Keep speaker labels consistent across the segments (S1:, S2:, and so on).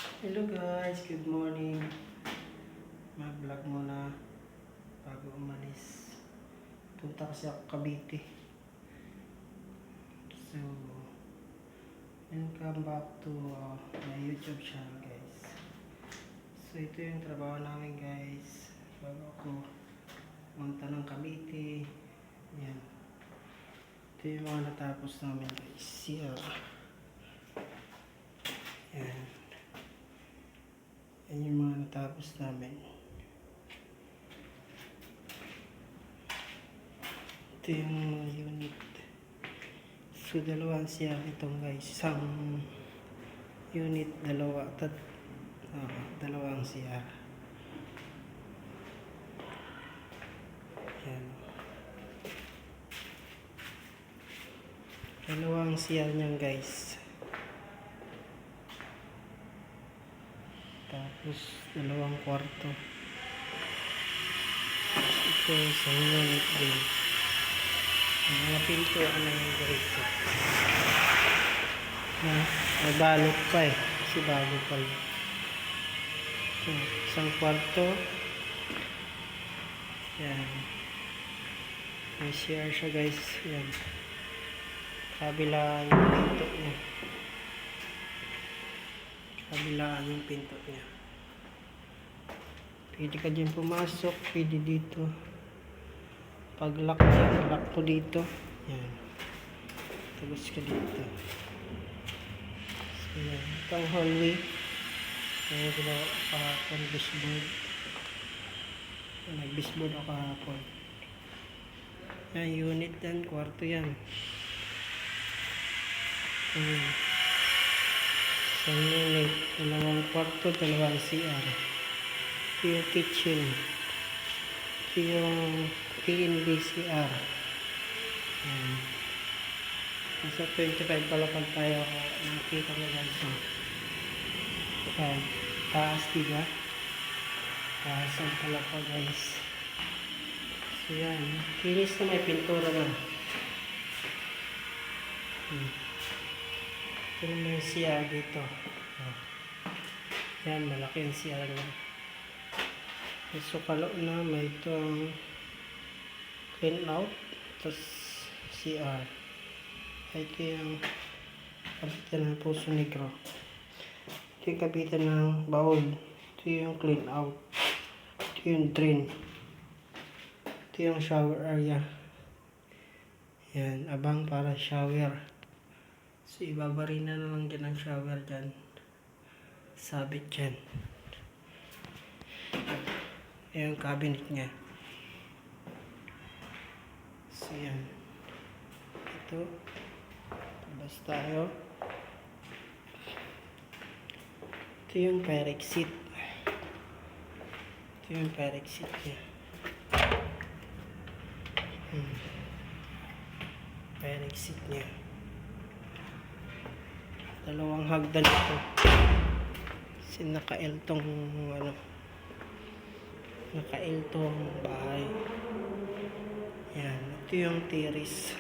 S1: Hello guys, good morning. Mag-vlog muna bago umalis. Punta kasi ako Cavite. So, welcome back to my YouTube channel guys. So, ito yung trabaho namin guys. Bago ako pumunta ng Cavite. Yan. Ito yung mga natapos namin guys. Yan. Yan yung mga natapos namin. Ito yung mga unit. So, dalawang CR itong guys. Isang unit, dalawang CR. Yan. Dalawang CR niyan guys. Tapos, dalawang kwarto. Ito, isang unit din. Mga pinto, ano yung guys. May balok pa eh. Kasi bago pa lang. Isang kwarto. Yan. May CR siya guys. Yan. Kabila yung pinto niya. Kabilaan yung pinto niya. Pwede ka dyan pumasok. Pwede dito. Pag lock niya, lock ko dito. Yan. Tapos ka dito. So, yan. Itong hallway. Kaya ginawa ko kahapon. Bisboard. Nag-bisboard ako kahapon. Yan, unit yan. Kwarto yan. Isang unit, dalawang kwarto, dalawang CR. Ito yung kitchen. Ito yung P&B CR. Nasa 25 palapag tayo. Nakita mo guys. Taas diba? Taas ang palapag guys. So yan. Kinis na may pintura na. Ito naman yung CR dito. Yan, malaki yung CR na. So, kalo na may itong clean out. Tapos CR. Ito yung kapitan ng Puso Negro. Ito yung kapitan ng Baul. Ito yung clean out. Ito yung drain. Ito yung shower area. Yan, abang para shower. So, ibabarin na lang dyan ang shower dyan. Sabit dyan. Ayan yung cabinet niya. So, yan. Ito. Labas tayo. Ito yung Pyrex seat. Ito yung Pyrex seat niya. Pyrex seat niya. Dalawang hagdan ito. Kasi naka-L tong naka-L tong bahay. Yan. Ito yung terrace.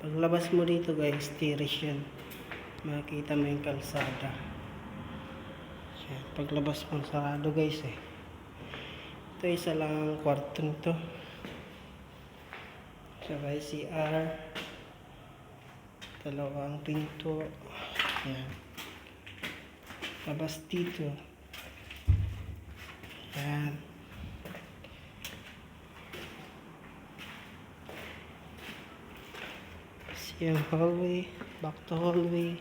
S1: Paglabas mo dito guys, terrace yan. Makikita mo yung kalsada. Yan. Paglabas mo, sarado guys eh. Ito isa lang ang kwarto nito. Sabay CR. Dalawang pinto. Yan. Labas dito. Yan. Kasi yung hallway. Back to hallway.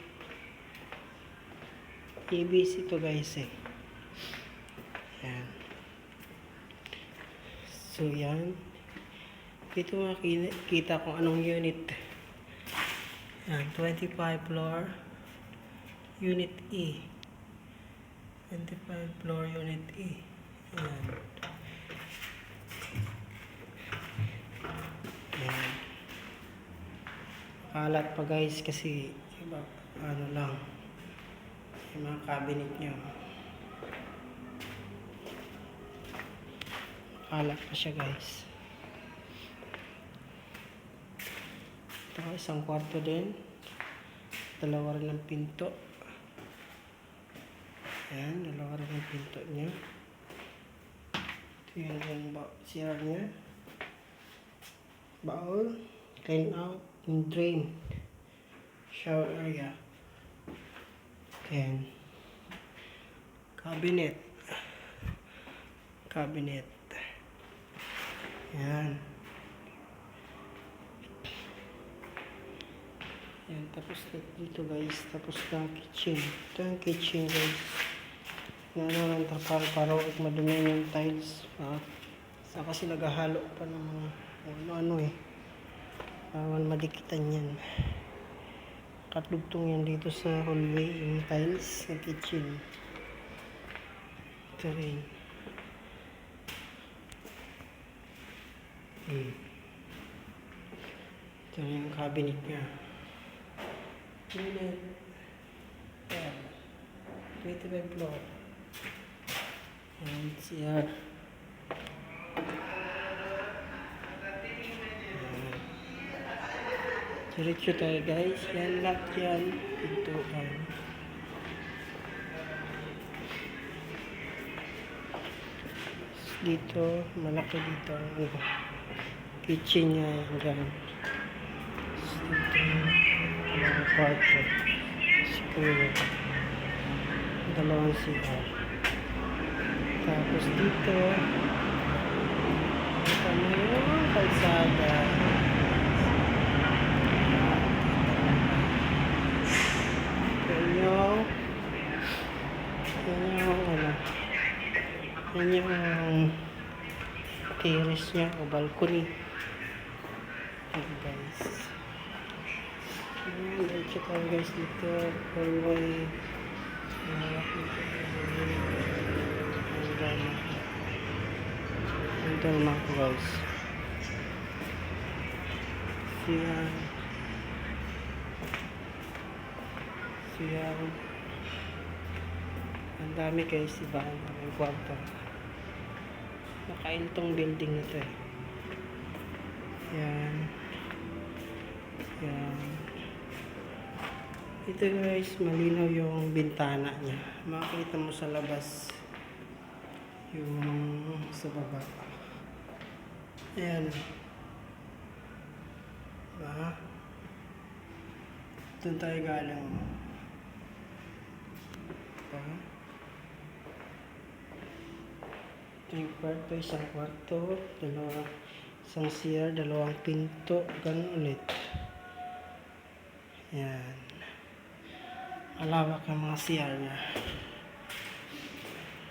S1: ABC to guys eh. Yan. So yan. Dito makikita kung anong unit. Yan. 25 floor. Unit E. 25 floor unit E. Ayan. Ayan. Kalat pa guys kasi iba, ano lang. Yung mga cabinet nyo. Kalat pa siya guys. Ito isang kwarto din. Dalawa rin ang pinto. pinto niya. Ito yung CR niya. Baul, clean out, and drain. Shower area. Then, cabinet. Yan. Yan, tapos dito guys, tapos na kitchen. Ito yung kitchen guys. Ano ng trapal para huwag madumi yung tiles. Saka kasi naghahalo pa ng mga ano eh. Bawal madikitan yan. Katugtong yan dito sa hallway, yung tiles ng kitchen. Ito rin. Ito yung cabinet niya. Cabinet. Yan. 25 floor. Yan, CR. Diretso tayo guys. Yan lahat yan. Pintuan. Dito, malaki dito ang kitchen niya. Yan. Dito, dalawang kwarto. Siguro. Dalawang CR. Tapos dito, ito na yung kalsada. Yan yung terrace niya o balcony. Ayan guys. Ayan, diretso tayo guys dito. Hallway. Hanggang na ako guys. Siyan. Ang dami guys, iba ang kwarto. Nakaintong building na to eh. Yan. Ito guys, malinaw yung bintana niya. Makikita mo sa labas yung sa baba. Ayan. Diba? Doon tayo galing. Diba? Ito yung kwarto, isang kwarto, isang CR, dalawang pinto, ganun ulit. Yan. Malawak ang mga CR niya.